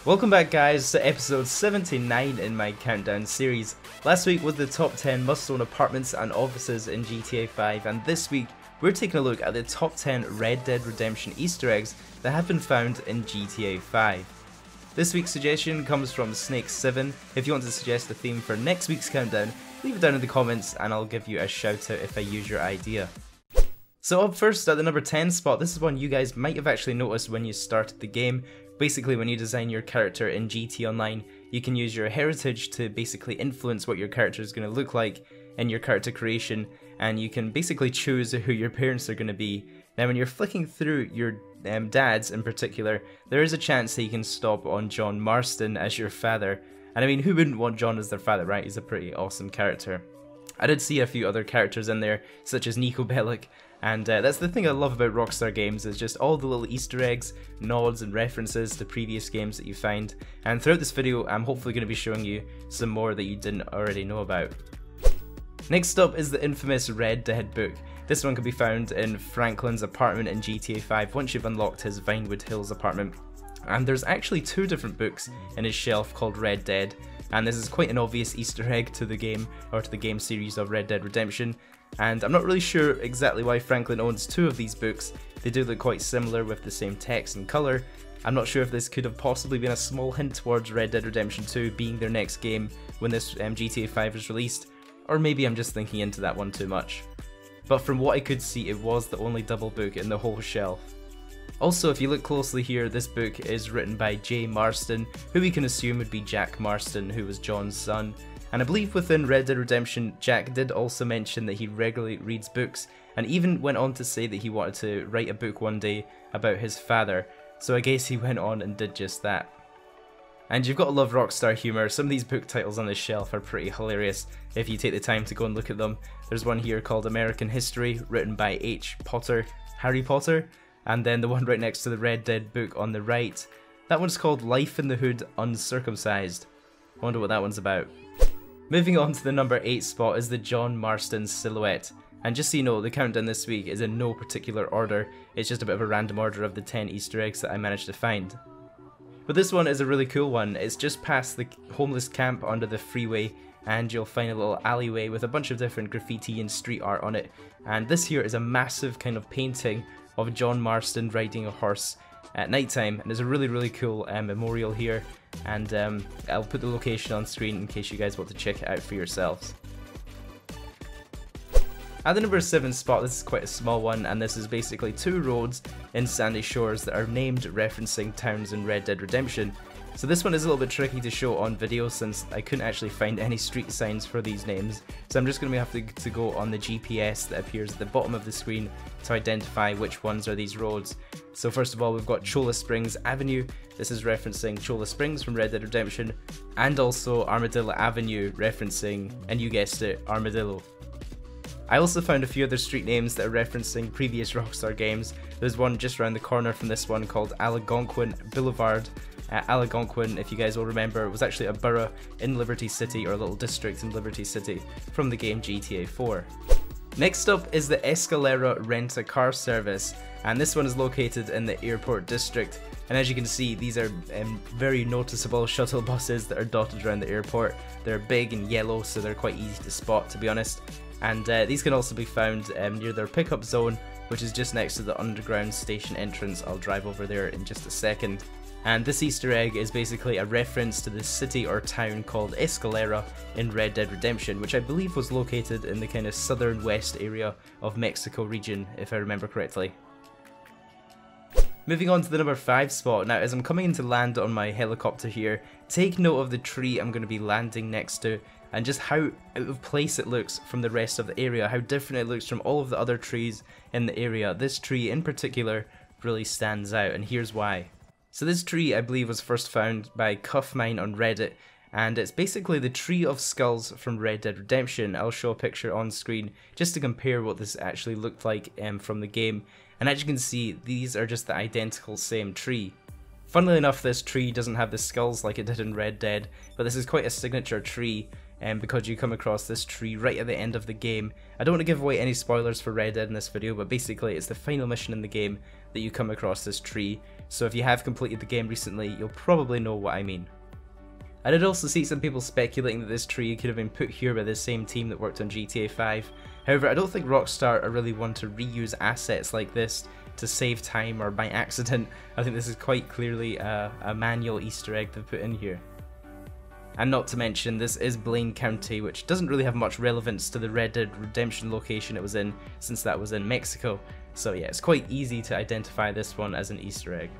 Welcome back guys to episode 79 in my countdown series. Last week was the top 10 must-own apartments and offices in GTA 5, and this week we're taking a look at the top 10 Red Dead Redemption Easter eggs that have been found in GTA 5. This week's suggestion comes from Snake7. If you want to suggest a theme for next week's countdown, leave it down in the comments and I'll give you a shout out if I use your idea. So up first at the number 10 spot, this is one you guys might have actually noticed when you started the game. Basically, when you design your character in GT Online, you can use your heritage to basically influence what your character is going to look like in your character creation, and you can basically choose who your parents are going to be. Now when you're flicking through your dads in particular, there is a chance that you can stop on John Marston as your father. And I mean, who wouldn't want John as their father, right? He's a pretty awesome character. I did see a few other characters in there, such as Nico Bellic, and that's the thing I love about Rockstar games, is just all the little Easter eggs, nods and references to previous games that you find. And throughout this video, I'm hopefully going to be showing you some more that you didn't already know about. Next up is the infamous Red Dead book. This one can be found in Franklin's apartment in GTA 5 once you've unlocked his Vinewood Hills apartment. And there's actually two different books in his shelf called Red Dead, and this is quite an obvious Easter egg to the game, or to the game series of Red Dead Redemption. And I'm not really sure exactly why Franklin owns two of these books. They do look quite similar with the same text and colour. I'm not sure if this could have possibly been a small hint towards Red Dead Redemption 2 being their next game when this GTA 5 is released, or maybe I'm just thinking into that one too much. But from what I could see, it was the only double book in the whole shelf. Also, if you look closely here, this book is written by J. Marston, who we can assume would be Jack Marston, who was John's son. And I believe within Red Dead Redemption, Jack did also mention that he regularly reads books, and even went on to say that he wanted to write a book one day about his father, so I guess he went on and did just that. And you've got to love Rockstar humour. Some of these book titles on this shelf are pretty hilarious if you take the time to go and look at them. There's one here called American History, written by H. Potter, Harry Potter, and then the one right next to the Red Dead book on the right. That one's called Life in the Hood Uncircumcised. I wonder what that one's about. Moving on to the number 8 spot is the John Marston silhouette. And just so you know, the countdown this week is in no particular order, it's just a bit of a random order of the 10 Easter eggs that I managed to find. But this one is a really cool one. It's just past the homeless camp under the freeway, and you'll find a little alleyway with a bunch of different graffiti and street art on it. And this here is a massive kind of painting of John Marston riding a horse at nighttime, and there's a really cool memorial here, and I'll put the location on screen in case you guys want to check it out for yourselves. At the number 7 spot, this is quite a small one, and this is basically two roads in Sandy Shores that are named referencing towns in Red Dead Redemption. So this one is a little bit tricky to show on video since I couldn't actually find any street signs for these names, so I'm just going to have to go on the GPS that appears at the bottom of the screen to identify which ones are these roads. So first of all, we've got Cholla Springs Avenue. This is referencing Cholla Springs from Red Dead Redemption, and also Armadillo Avenue, referencing, and you guessed it, Armadillo. I also found a few other street names that are referencing previous Rockstar games. There's one just around the corner from this one called Algonquin Boulevard. Algonquin, if you guys will remember, was actually a borough in Liberty City, or a little district in Liberty City from the game GTA 4. Next up is the ESCALERA rent-a-car service, and this one is located in the airport district. And as you can see, these are very noticeable shuttle buses that are dotted around the airport. They're big and yellow, so they're quite easy to spot, to be honest. And these can also be found near their pickup zone, which is just next to the underground station entrance. I'll drive over there in just a second. And this Easter egg is basically a reference to the city or town called Escalera in Red Dead Redemption, which I believe was located in the kind of southern west area of Mexico region, if I remember correctly. Moving on to the number 5 spot. Now, as I'm coming in to land on my helicopter here, take note of the tree I'm going to be landing next to, and just how out of place it looks from the rest of the area, how different it looks from all of the other trees in the area. This tree in particular really stands out, and here's why. So this tree, I believe, was first found by Cuffmine on Reddit, and it's basically the Tree of Skulls from Red Dead Redemption. I'll show a picture on screen just to compare what this actually looked like from the game, and as you can see, these are just the identical same tree. Funnily enough, this tree doesn't have the skulls like it did in Red Dead, but this is quite a signature tree, because you come across this tree right at the end of the game. I don't want to give away any spoilers for Red Dead in this video, but basically it's the final mission in the game that you come across this tree. so if you have completed the game recently, you'll probably know what I mean. I did also see some people speculating that this tree could have been put here by the same team that worked on GTA 5. However, I don't think Rockstar are really one to reuse assets like this to save time or by accident. I think this is quite clearly a manual Easter egg they've put in here. And not to mention, this is Blaine County, which doesn't really have much relevance to the Red Dead Redemption location it was in, since that was in Mexico. So yeah, it's quite easy to identify this one as an Easter egg.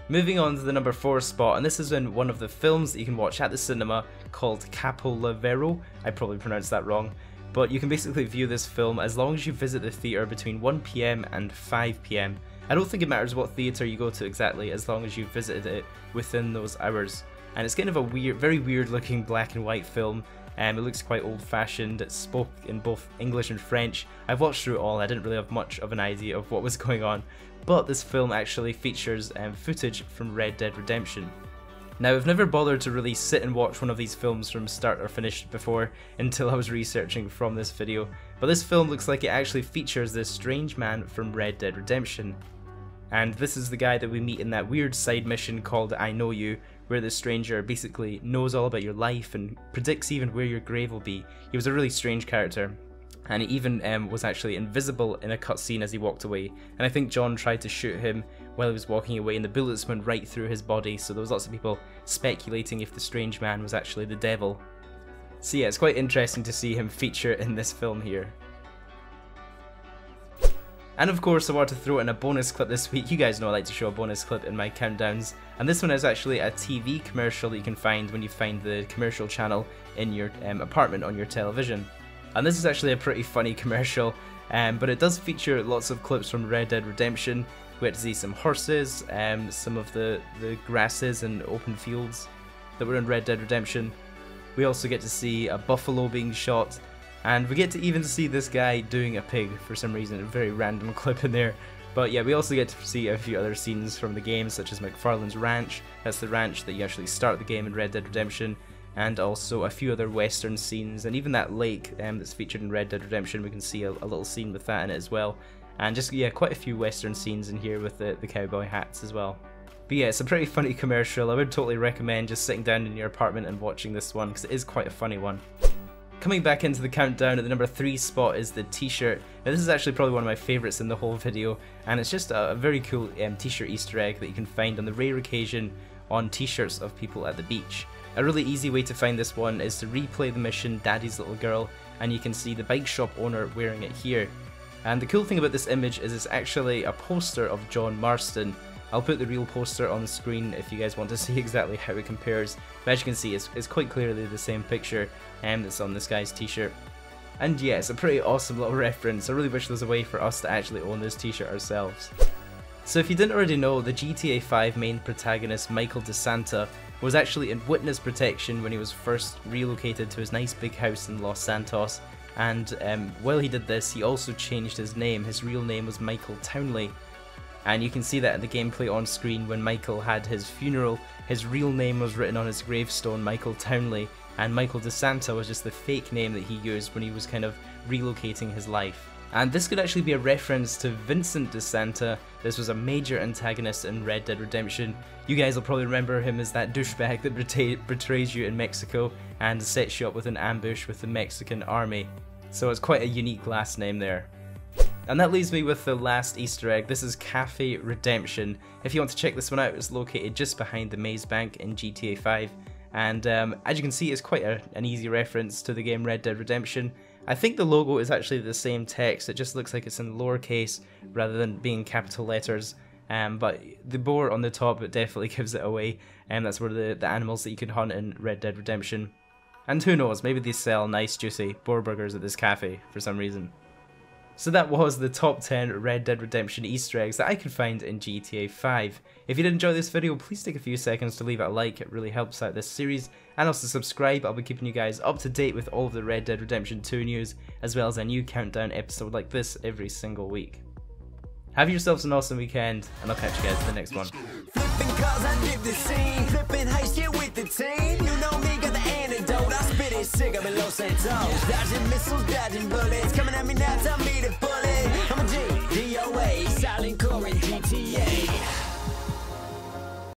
Moving on to the number 4 spot, and this is in one of the films that you can watch at the cinema called Capolavero. I probably pronounced that wrong, but you can basically view this film as long as you visit the theatre between 1 PM and 5 PM. I don't think it matters what theatre you go to exactly, as long as you visited it within those hours. And it's kind of a weird, very weird looking black and white film. It looks quite old fashioned. It spoke in both English and French. I've watched through it all. I didn't really have much of an idea of what was going on, but this film actually features footage from Red Dead Redemption. Now, I've never bothered to really sit and watch one of these films from start or finish before until I was researching from this video, but this film looks like it actually features this strange man from Red Dead Redemption. And this is the guy that we meet in that weird side mission called I Know You, where the stranger basically knows all about your life and predicts even where your grave will be. He was a really strange character, and he even was actually invisible in a cutscene as he walked away. And I think John tried to shoot him while he was walking away, and the bullets went right through his body, so there was lots of people speculating if the strange man was actually the devil. So yeah, it's quite interesting to see him feature in this film here. And of course, I want to throw in a bonus clip this week. You guys know I like to show a bonus clip in my countdowns, and this one is actually a TV commercial that you can find when you find the commercial channel in your apartment on your television. And this is actually a pretty funny commercial, but it does feature lots of clips from Red Dead Redemption. We get to see some horses, some of the grasses and open fields that were in Red Dead Redemption. We also get to see a buffalo being shot, and we get to even see this guy doing a pig for some reason, a very random clip in there. But yeah, we also get to see a few other scenes from the game, such as McFarlane's Ranch. That's the ranch that you actually start the game in Red Dead Redemption, and also a few other western scenes, and even that lake that's featured in Red Dead Redemption, we can see a little scene with that in it as well. And just, yeah, quite a few western scenes in here with the cowboy hats as well. But yeah, it's a pretty funny commercial. I would totally recommend just sitting down in your apartment and watching this one, because it is quite a funny one. Coming back into the countdown, at the number 3 spot is the t-shirt. Now this is actually probably one of my favourites in the whole video, and it's just a very cool t-shirt Easter egg that you can find on the rare occasion on t-shirts of people at the beach. A really easy way to find this one is to replay the mission Daddy's Little Girl, and you can see the bike shop owner wearing it here. And the cool thing about this image is it's actually a poster of John Marston. I'll put the real poster on the screen if you guys want to see exactly how it compares. But as you can see, it's quite clearly the same picture that's on this guy's t-shirt. And yeah, it's a pretty awesome little reference. I really wish there was a way for us to actually own this t-shirt ourselves. So if you didn't already know, the GTA 5 main protagonist Michael DeSanta was actually in witness protection when he was first relocated to his nice big house in Los Santos. And while he did this, he also changed his name. His real name was Michael Townley. And you can see that in the gameplay on screen when Michael had his funeral. His real name was written on his gravestone, Michael Townley, and Michael DeSanta was just the fake name that he used when he was kind of relocating his life. And this could actually be a reference to Vincent DeSanta. This was a major antagonist in Red Dead Redemption. You guys will probably remember him as that douchebag that betrays you in Mexico and sets you up with an ambush with the Mexican army. So it's quite a unique last name there. And that leaves me with the last Easter egg. This is Cafe Redemption. If you want to check this one out, it's located just behind the Maze Bank in GTA 5. And as you can see, it's quite an easy reference to the game Red Dead Redemption. I think the logo is actually the same text, it just looks like it's in lowercase rather than being capital letters. But the boar on the top, it definitely gives it away, and that's where the animals that you can hunt in Red Dead Redemption. And who knows, maybe they sell nice juicy boar burgers at this cafe for some reason. So that was the top 10 Red Dead Redemption Easter eggs that I could find in GTA 5. If you did enjoy this video, please take a few seconds to leave it a like, it really helps out this series. And also subscribe, I'll be keeping you guys up to date with all of the Red Dead Redemption 2 news, as well as a new countdown episode like this every single week. Have yourselves an awesome weekend, and I'll catch you guys in the next one. Flipping cars, I dip the scene. Flipping high shit with the team. You know me, got the antidote. I spit it sick up in Los Santos. Dodging missiles, dodging bullets. Coming at me now, tell me to pull it. I'm a G, DOA, solid. Stonebank or in GTA.